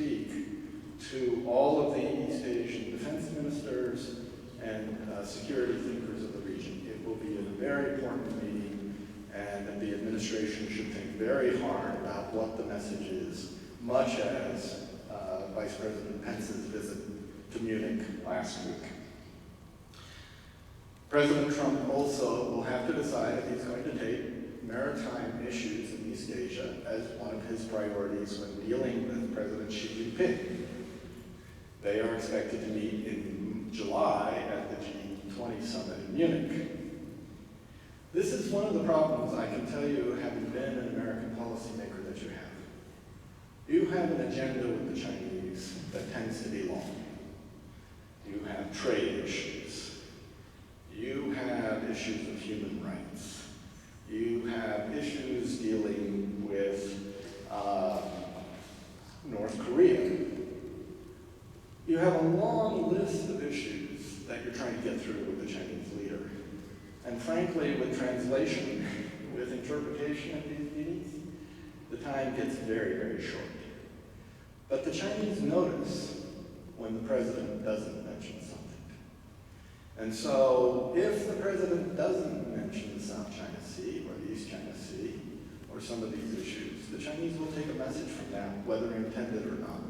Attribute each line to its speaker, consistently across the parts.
Speaker 1: speak to all of the East Asian defense ministers and security thinkers of the region. It will be a very important meeting, and the administration should think very hard about what the message is, much as Vice President Pence's visit to Munich last week. President Trump also will have to decide if he's going to take maritime issues in East Asia as one of his priorities when dealing with President Xi Jinping. They are expected to meet in July at the G20 summit in Munich. This is one of the problems, I can tell you, having been an American policymaker, that you have. You have an agenda with the Chinese that tends to be long. You have trade issues. You have issues of human rights. You have issues dealing with North Korea. You have a long list of issues that you're trying to get through with the Chinese leader. And frankly, with translation, with interpretation of these meetings, the time gets very, very short. But the Chinese notice when the president doesn't mention something. And so if the president doesn't mention the South China Sea or the East China Sea or some of these issues, the Chinese will take a message from that, whether intended or not.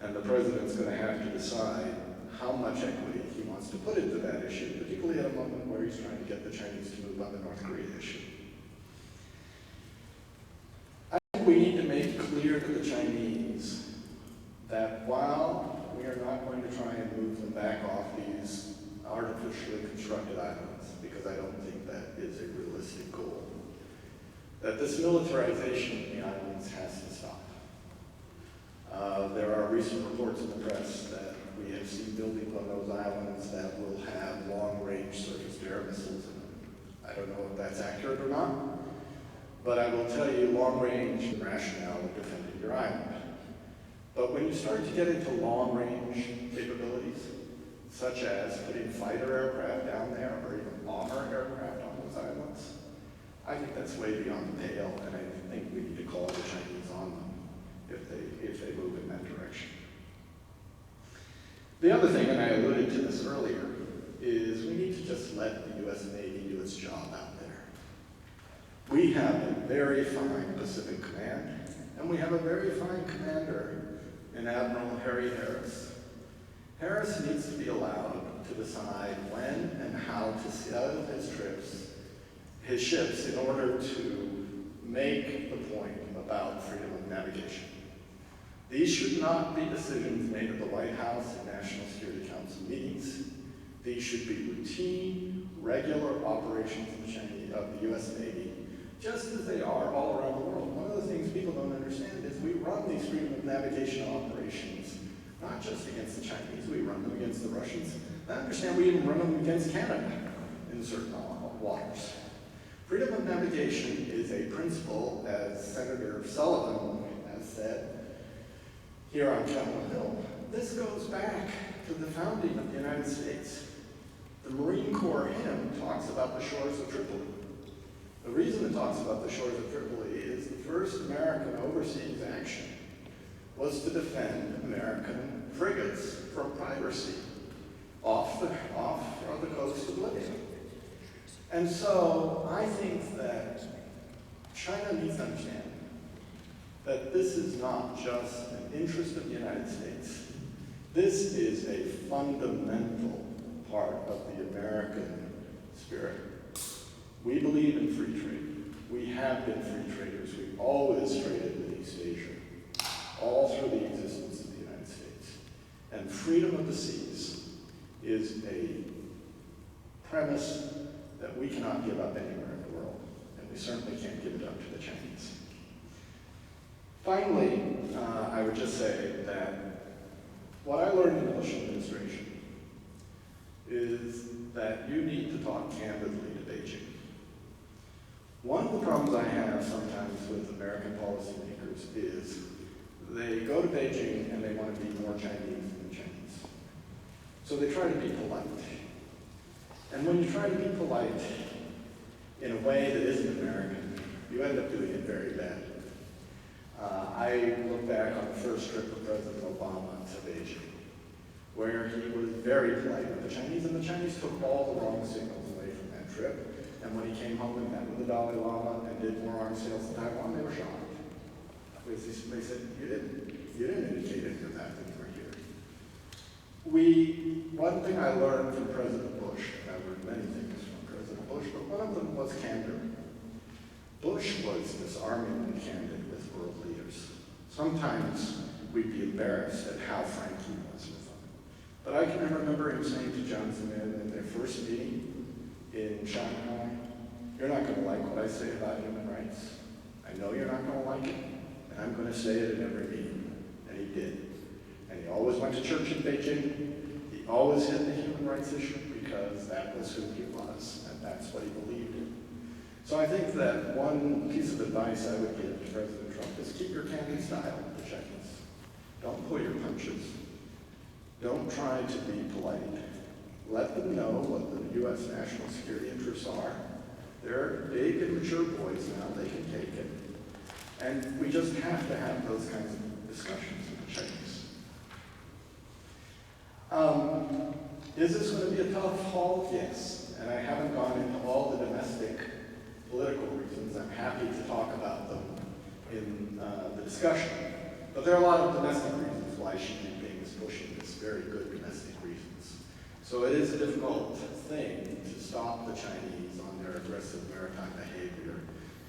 Speaker 1: And the president's going to have to decide how much equity he wants to put into that issue, particularly at a moment where he's trying to get the Chinese to move on the North Korea issue. I think we need to make clear to the Chinese that while we are not going to try and move them back off these artificially constructed islands, because I don't think that is a realistic goal, that this militarization of the islands has to stop. There are recent reports in the press that we have seen buildings on those islands that will have long-range surface-to-air missiles in them. I don't know if that's accurate or not, but I will tell you long-range rationale of defending your island. But when you start to get into long-range capabilities, such as putting fighter aircraft down there or even bomber aircraft on those islands, I think that's way beyond the pale, and I think we need to call the Chinese on them if they move in that direction. The other thing, and I alluded to this earlier, is we need to just let the U.S. Navy do its job out there. We have a very fine Pacific Command, and we have a very fine commander in Admiral Harry Harris. Harris needs to be allowed to decide when and how to sail his ships in order to make the point about freedom of navigation. These should not be decisions made at the White House and National Security Council meetings. These should be routine, regular operations of the U.S. Navy, just as they are all around the world. One of the things people don't understand is we run these freedom of navigation operations not just against the Chinese, we run them against the Russians. I understand we even run them against Canada in certain waters. Freedom of navigation is a principle, as Senator Sullivan has said here on Capitol Hill. This goes back to the founding of the United States. The Marine Corps hymn talks about the shores of Tripoli. The reason it talks about the shores of Tripoli is the first American overseas action was to defend American frigates from piracy off the coast of Libya. And so I think that China needs to understand that this is not just an interest of the United States. This is a fundamental part of the American spirit. We believe in free trade. We have been free traders. We've always traded with East Asia, all through the existence of the United States. And freedom of the seas is a premise that we cannot give up anywhere in the world, and we certainly can't give it up to the Chinese. Finally, I would just say that what I learned in the Bush administration is that you need to talk candidly to Beijing. One of the problems I have sometimes with American policymakers is they go to Beijing and they want to be more Chinese than Chinese. So they try to be polite. And when you try to be polite in a way that isn't American, you end up doing it very badly. I look back on the first trip of President Obama to Beijing, where he was very polite with the Chinese, and the Chinese took all the wrong signals away from that trip. And when he came home and met with the Dalai Lama and did more arms sales in Taiwan, they were shocked. They said, you didn't indicate any of that when you were here. One thing I learned from President Bush, and I learned many things from President Bush, but one of them was candor. Bush was disarmingly candid with world leaders. Sometimes we'd be embarrassed at how frank he was with them. But I can remember him saying to Jiang Zemin in their first meeting in Shanghai, you're not going to like what I say about human rights. I know you're not going to like it, and I'm going to say it in every meeting. And he did. And he always went to church in Beijing. He always hit the human rights issue because that was who he was, and that's what he believed in. So I think that one piece of advice I would give to President Trump is keep your candid style with the Chinese. Don't pull your punches. Don't try to be polite. Let them know what the U.S. national security interests are. They're big and mature boys now. They can take it. And we just have to have those kinds of discussions with the Chinese. Is this going to be a tough haul? Yes. And I haven't gone into all the domestic political reasons. I'm happy to talk about them in the discussion. But there are a lot of domestic reasons why Xi Jinping is pushing this, very good domestic reasons. So it is a difficult thing to stop the Chinese on their aggressive maritime behavior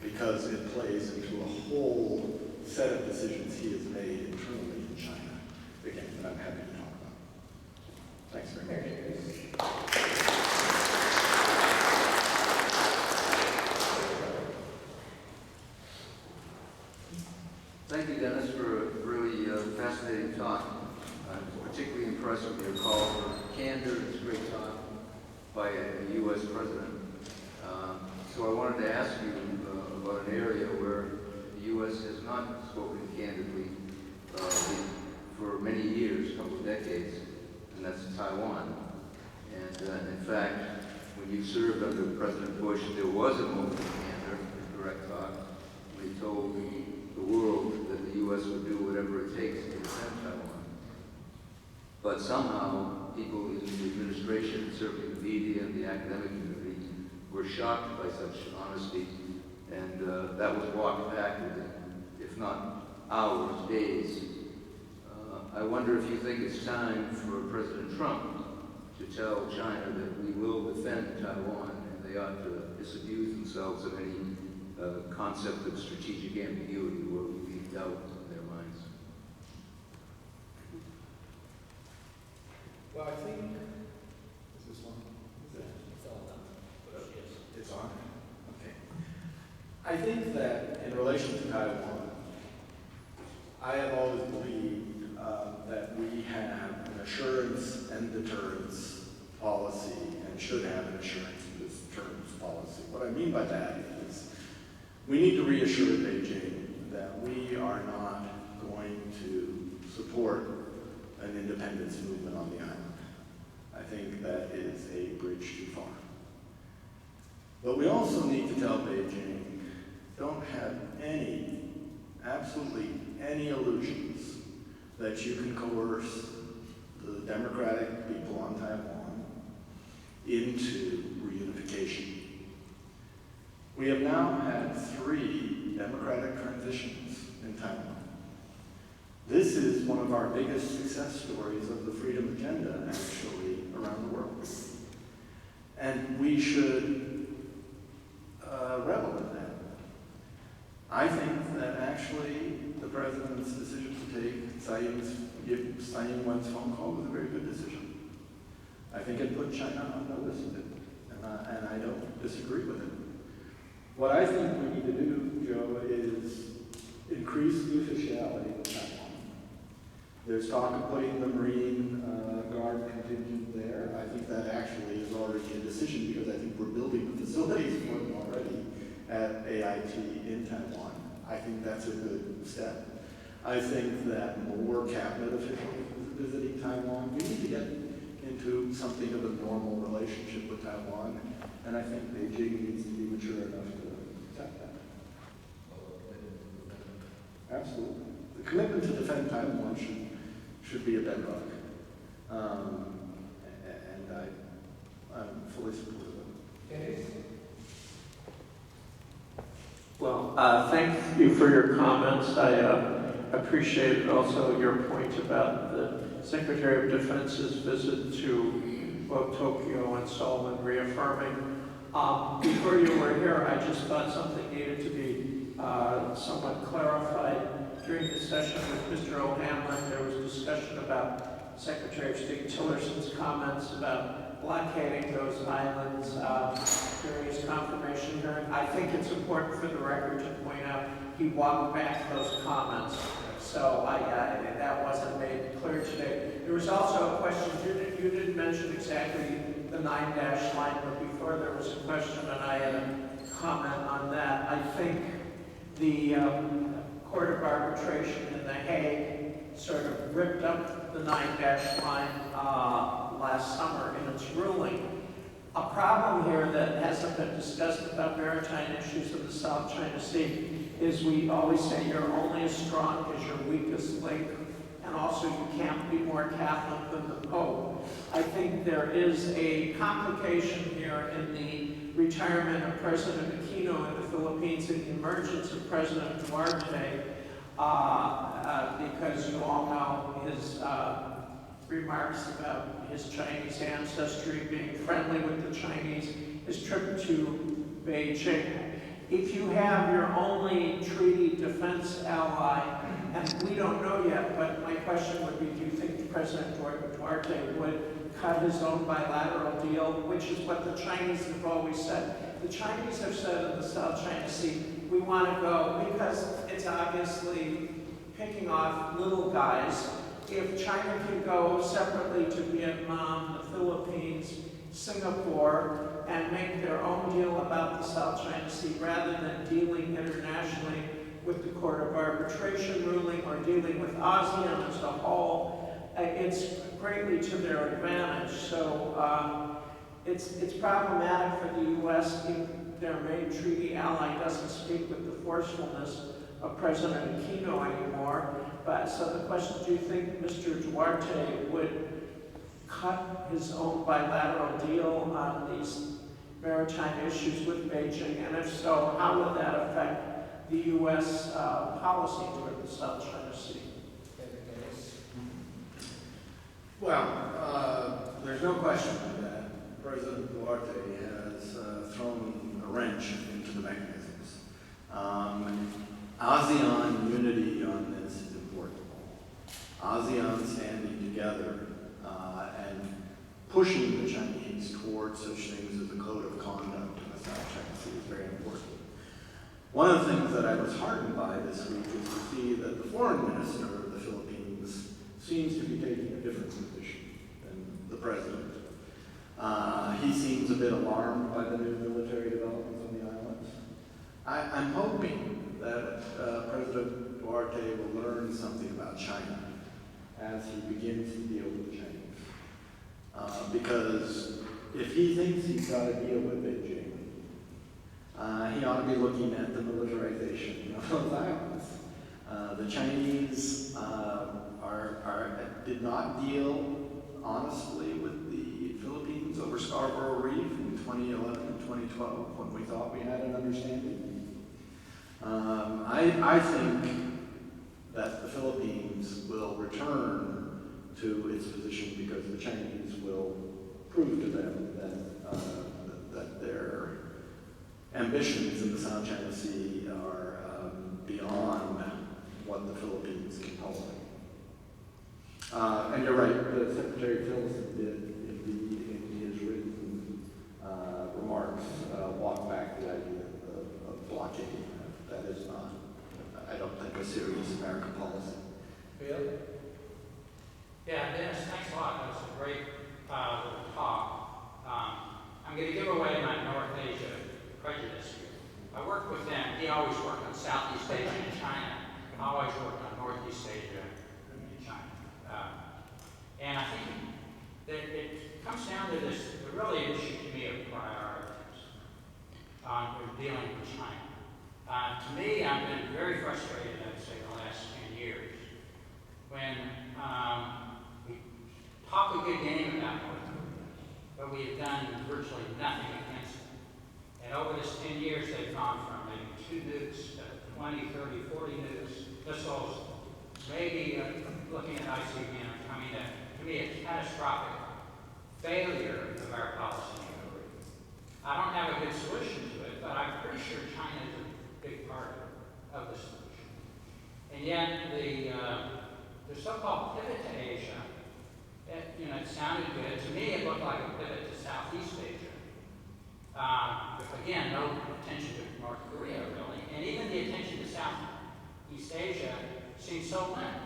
Speaker 1: because it plays into a whole set of decisions he has made internally in China. Again, that I'm happy to talk about. Thanks very much.
Speaker 2: Thank you, Dennis, for a really fascinating talk. I'm particularly impressed with your call for candor. It's a great talk by a U.S. president. So I wanted to ask you about an area where the U.S. has not spoken candidly for many years, a couple of decades, and that's Taiwan. And in fact, when you served under President Bush, there was a moment of candor, direct talk, when he told the world that the U.S. would do whatever it takes to defend Taiwan. But somehow, people in the administration, certainly the media and the academic community, were shocked by such honesty, and that was walked back within, if not hours, days. I wonder if you think it's time for President Trump to tell China that we will defend Taiwan, and they ought to disabuse themselves of any concept of strategic ambiguity where we leave doubt in their minds.
Speaker 1: Well, I think, is this one? Is it?
Speaker 3: It's all done.
Speaker 1: It's on? Okay. I think that in relation to Taiwan, I have always believed that we have an assurance and deterrence policy and should have an assurance and deterrence policy. What I mean by that is we need to reassure Beijing that we are not going to support an independence movement on the island. I think that is a bridge too far. But we also need to tell Beijing, don't have absolutely any illusions that you can coerce the democratic people on Taiwan into reunification. We have now had 3 democratic transitions in Taiwan. This is one of our biggest success stories of the freedom agenda, actually, around the world. And we should revel in that. I think that actually the president's decision to take Tsai Ing-wen's phone call was a very good decision. I think it put China on notice of it, and I don't disagree with it. What I think we need to do, Joe, is increase the officiality of Taiwan. There's talk of putting the Marine Guard contingent there. I think that actually is already a decision because I think we're building the facilities for them already at AIT in Taiwan. I think that's a good step. I think that more cabinet officials visiting Taiwan, we need to get into something of a normal relationship with Taiwan, and I think Beijing needs to be mature enough to accept that. Absolutely. The commitment to defend Taiwan should be a bedrock. And I'm fully supportive of it.
Speaker 3: Well, thank you for your comments. I appreciate also your point about the Secretary of Defense's visit to both Tokyo and Seoul and reaffirming. Before you were here, I just thought something needed to be somewhat clarified. During the session with Mr. O'Hanlon, there was discussion about Secretary of State Tillerson's comments about blockading those islands during his confirmation hearing. I think it's important for the record to point out he walked back those comments. So that wasn't made clear today. There was also a question, you didn't mention exactly the 9-dash line, but before there was a question and I had a comment on that. I think the Court of Arbitration in The Hague sort of ripped up the 9-dash line last summer in its ruling. A problem here that hasn't been discussed about maritime issues in the South China Sea is we always say you're only as strong as your weakest link, and also you can't be more Catholic than the Pope. I think there is a complication here in the retirement of President Aquino in the Philippines and the emergence of President Duarte, because you all know his remarks about his Chinese ancestry, being friendly with the Chinese, his trip to Beijing. If you have your only treaty defense ally, and we don't know yet, but my question would be, do you think President Duarte would cut his own bilateral deal, which is what the Chinese have always said. The Chinese have said in the South China Sea, we want to go, because it's obviously picking off little guys. If China can go separately to Vietnam, the Philippines, Singapore, and make their own deal about the South China Sea rather than dealing internationally with the Court of Arbitration ruling or dealing with ASEAN as a whole, it's greatly to their advantage. So it's problematic for the U.S. if their main treaty ally doesn't speak with the forcefulness of President Aquino anymore. But so the question, do you think Mr. Duarte would cut his own bilateral deal on these maritime issues with Beijing? And if so, how would that affect the U.S. policy toward the South China Sea?
Speaker 1: Well, there's no question that President Duarte has thrown a wrench into the mechanisms. ASEAN unity on this is important. ASEAN standing together and pushing the Chinese towards such things as a code of conduct in the South China Sea is very important. One of the things that I was heartened by this week is to see that the foreign minister of the Philippines seems to be taking a different position than the president. He seems a bit alarmed by the new military developments on the islands. I'm hoping that President Duarte will learn something about China as he begins to deal with the Chinese. Because if he thinks he's got to deal with Beijing, he ought to be looking at the militarization of those islands. The Chinese did not deal honestly with the Philippines over Scarborough Reef in 2011 and 2012 when we thought we had an understanding. I think that the Philippines will return to its position because the Chinese will prove to them that their ambitions in the South China Sea are beyond what the Philippines can tolerate. And you're right, the Secretary Tillerson did, in his written remarks, walk back the idea of blockading. That is not, I don't think, a serious American policy.
Speaker 4: Bill?
Speaker 5: Yeah, Dennis, thanks a lot. That was a great little talk. I'm going to give away my North Asia prejudice here. I worked with them. He always worked on Southeast Asia and China. I always worked on Northeast Asia and China. And I think that it comes down to this, the really issue to me of priorities on dealing with China. To me, I've been very frustrated, I'd say, the last 10 years 20, 30, 40 missiles, maybe looking at ICBM coming to me, a catastrophic failure of our policy. I don't have a good solution to it, but I'm pretty sure China is a big part of the solution. And yet, the so-called pivot to Asia, it sounded good. To me, it looked like a pivot to Southeast Asia. Again, no attention to North Korea, really. And even the attention to Southeast Asia seems so limp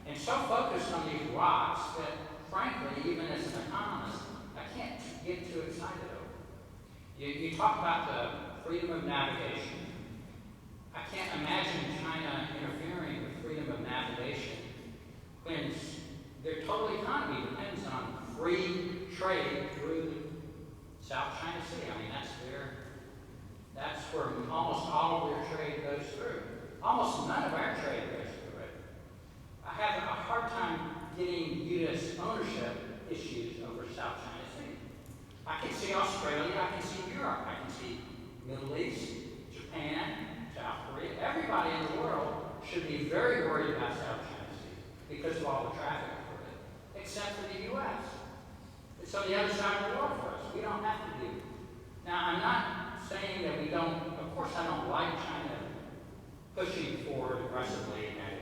Speaker 5: and so focused on these rocks that, frankly, even as an economist, I can't get too excited over. You talk about the freedom of navigation. I can't imagine China interfering with freedom of navigation when their total economy depends on free trade through the South China Sea. I mean, that's where almost all of their trade goes through. Almost none of our trade goes through it. I have a hard time getting U.S. ownership issues over South China Sea. I can see Australia, I can see Europe, I can see Middle East, Japan, South Korea. Everybody in the world should be very worried about South China Sea because of all the traffic for it, except for the U.S. It's on the other side of the world for us. We don't have to do it. Now, I'm not saying that we don't, of course I don't like China pushing forward aggressively and